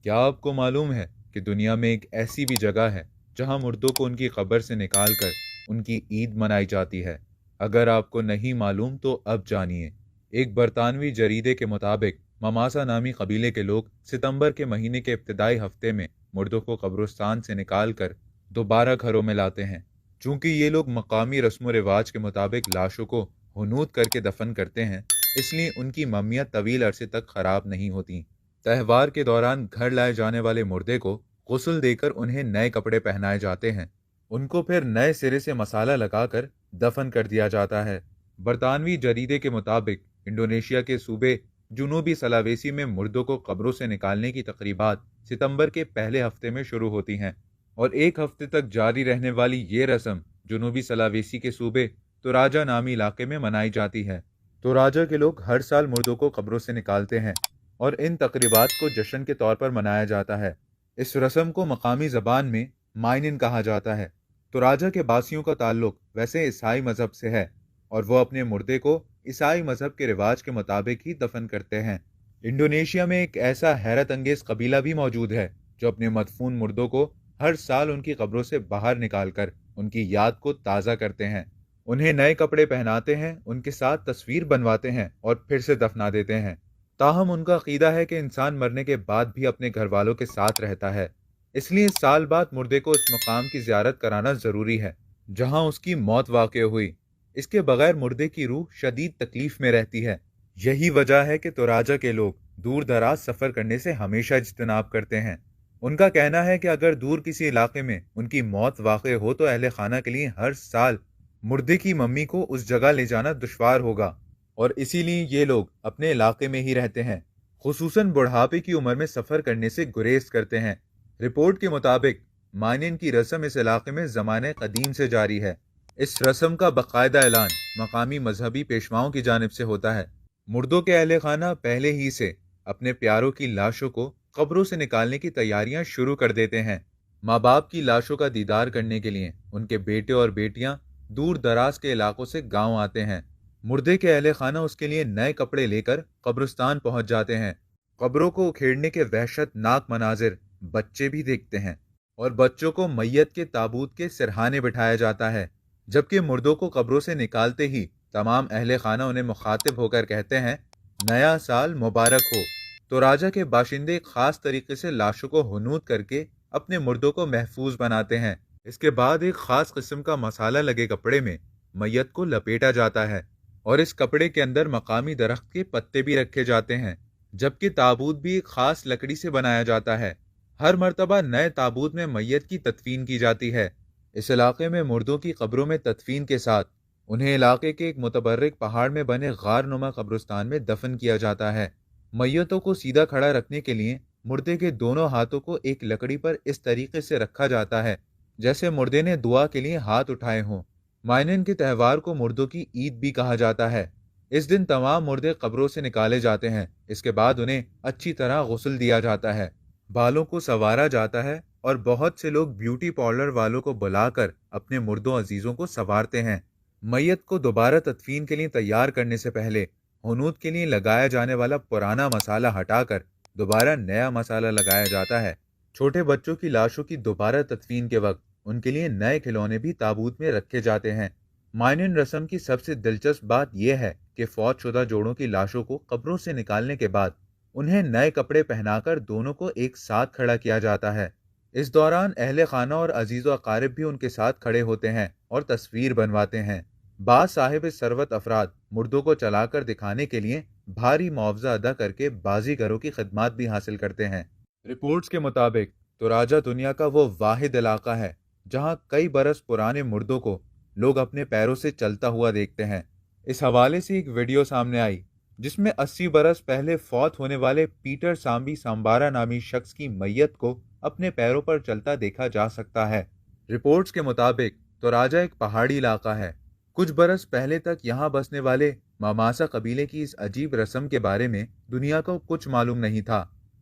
क्या आपको मालूम है कि दुनिया में एक ऐसी भी जगह है जहां मुर्दों को उनकी कब्र से निकाल कर उनकी ईद मनाई जाती है? अगर आपको नहीं मालूम तो अब जानिए। एक बरतानवी जरीदे के मुताबिक ममासा नामी कबीले के लोग सितंबर के महीने के इब्तदाई हफ्ते में मुर्दों को कब्रिस्तान से निकाल कर दोबारा घरों में लाते हैं। चूंकि ये लोग मकामी रस्म व रिवाज के मुताबिक लाशों को हुनूद करके दफन करते हैं, इसलिए उनकी मम्मियाँ तवील अरसे तक खराब नहीं होती। त्योहार के दौरान घर लाए जाने वाले मुर्दे को गुस्ल देकर उन्हें नए कपड़े पहनाए जाते हैं। उनको फिर नए सिरे से मसाला लगाकर दफन कर दिया जाता है। बरतानवी जरीदे के मुताबिक इंडोनेशिया के सूबे जुनूबी सलावेसी में मुर्दों को कब्रों से निकालने की तकरीबात सितंबर के पहले हफ्ते में शुरू होती हैं और एक हफ्ते तक जारी रहने वाली ये रस्म जुनूबी सलावेसी के सूबे तोराजा नामी इलाके में मनाई जाती है। तोराजा के लोग हर साल मुर्दों को कब्रों से निकालते हैं और इन तकरीबात को जश्न के तौर पर मनाया जाता है। इस रस्म को मकामी ज़बान में माइनिन कहा जाता है। तो राजा के बासियों का ताल्लुक वैसे ईसाई मज़हब से है और वो अपने मुर्दे को ईसाई मज़हब के रिवाज के मुताबिक ही दफन करते हैं। इंडोनेशिया में एक ऐसा हैरत अंगेज कबीला भी मौजूद है जो अपने मदफून मुर्दों को हर साल उनकी कब्रों से बाहर निकाल कर उनकी याद को ताज़ा करते हैं। उन्हें नए कपड़े पहनाते हैं, उनके साथ तस्वीर बनवाते हैं और फिर से दफना देते हैं। ताहम उनका अकीदा है कि इंसान मरने के बाद भी अपने घर वालों के साथ रहता है, इसलिए साल बाद मुर्दे को इस मकाम की ज़ियारत कराना ज़रूरी है जहां उसकी मौत वाक़ हुई। इसके बगैर मुर्दे की रूह शदीद तकलीफ में रहती है। यही वजह है कि तोराजा के लोग दूर दराज सफ़र करने से हमेशा इज्तनाब करते हैं। उनका कहना है कि अगर दूर किसी इलाके में उनकी मौत वाक़ हो तो अहले खाना के लिए हर साल मुर्दे की मम्मी को उस जगह ले जाना दुश्वार होगा और इसीलिए ये लोग अपने इलाके में ही रहते हैं, खुसूसन बुढ़ापे की उम्र में सफ़र करने से गुरेज करते हैं। रिपोर्ट के मुताबिक माइनिन की रस्म इस इलाके में ज़माने कदीम से जारी है। इस रस्म का बाकायदा ऐलान मकामी मजहबी पेशवाओं की जानिब से होता है। मुर्दों के अहले खाना पहले ही से अपने प्यारों की लाशों को कब्रों से निकालने की तैयारियां शुरू कर देते हैं। माँ बाप की लाशों का दीदार करने के लिए उनके बेटे और बेटियां दूर दराज के इलाकों से गांव आते हैं। मुर्दे के अहले खाना उसके लिए नए कपड़े लेकर कब्रिस्तान पहुंच जाते हैं। कब्रों को उखेड़ने के वहशतनाक मनाजिर बच्चे भी देखते हैं और बच्चों को मैयत के ताबूत के सिरहाने बिठाया जाता है। जबकि मुर्दों को कब्रों से निकालते ही तमाम अहले खाना उन्हें मुखातिब होकर कहते हैं, नया साल मुबारक हो। तो राजा के बाशिंदे खास तरीके से लाशों को हुनूद करके अपने मुर्दों को महफूज बनाते हैं। इसके बाद एक खास किस्म का मसाला लगे कपड़े में मैयत को लपेटा जाता है और इस कपड़े के अंदर मकामी दरख्त के पत्ते भी रखे जाते हैं। जबकि ताबूत भी एक खास लकड़ी से बनाया जाता है। हर मर्तबा नए ताबूत में मैयत की तदफीन की जाती है। इस इलाके में मुर्दों की कब्रों में तदफीन के साथ उन्हें इलाके के एक मुतबर्रिक पहाड़ में बने गार नुमा कब्रिस्तान में दफन किया जाता है। मैयतों को सीधा खड़ा रखने के लिए मुर्दे के दोनों हाथों को एक लकड़ी पर इस तरीके से रखा जाता है जैसे मुर्दे ने दुआ के लिए हाथ उठाए हों। माइनिन के त्यौहार को मुर्दों की ईद भी कहा जाता है। इस दिन तमाम मुर्दे कब्रों से निकाले जाते हैं। इसके बाद उन्हें अच्छी तरह गुस्ल दिया जाता है, बालों को संवारा जाता है और बहुत से लोग ब्यूटी पार्लर वालों को बुलाकर अपने मुर्दों अजीजों को संवारते हैं। मैयत को दोबारा तदफीन के लिए तैयार करने से पहले हुनूद के लिए लगाया जाने वाला पुराना मसाला हटाकर दोबारा नया मसाला लगाया जाता है। छोटे बच्चों की लाशों की दोबारा तदफीन के वक्त उनके लिए नए खिलौने भी ताबूत में रखे जाते हैं। माइनिन रस्म की सबसे दिलचस्प बात यह है कि फौतशुदा जोड़ों की लाशों को कब्रों से निकालने के बाद उन्हें नए कपड़े पहनाकर दोनों को एक साथ खड़ा किया जाता है। इस दौरान अहले खाना और अजीज़ अकारिब भी उनके साथ खड़े होते हैं और तस्वीर बनवाते हैं। बाज़ साहिब सरवत अफराद मुर्दों को चलाकर दिखाने के लिए भारी मुआवजा अदा करके बाजीगरों की खिदमत भी हासिल करते हैं। रिपोर्ट्स के मुताबिक तो राजा दुनिया का वो वाहिद इलाका है जहां कई बरस पुराने मुर्दों को लोग अपने पैरों से चलता हुआ देखते हैं। इस हवाले से एक वीडियो सामने आई जिसमें 80 बरस पहले फौत होने वाले पीटर सांबी सांबारा नामी शख्स की मैयत को अपने पैरों पर चलता देखा जा सकता है। रिपोर्ट्स के मुताबिक तो राजा एक पहाड़ी इलाका है। कुछ बरस पहले तक यहाँ बसने वाले मामासा कबीले की इस अजीब रस्म के बारे में दुनिया को कुछ मालूम नहीं था।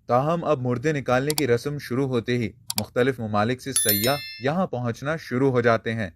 ताहम अब मुर्दे निकालने की रस्म शुरू होते ही मुख्तलिफ ममालिक से सयाह यहाँ पहुँचना शुरू हो जाते हैं।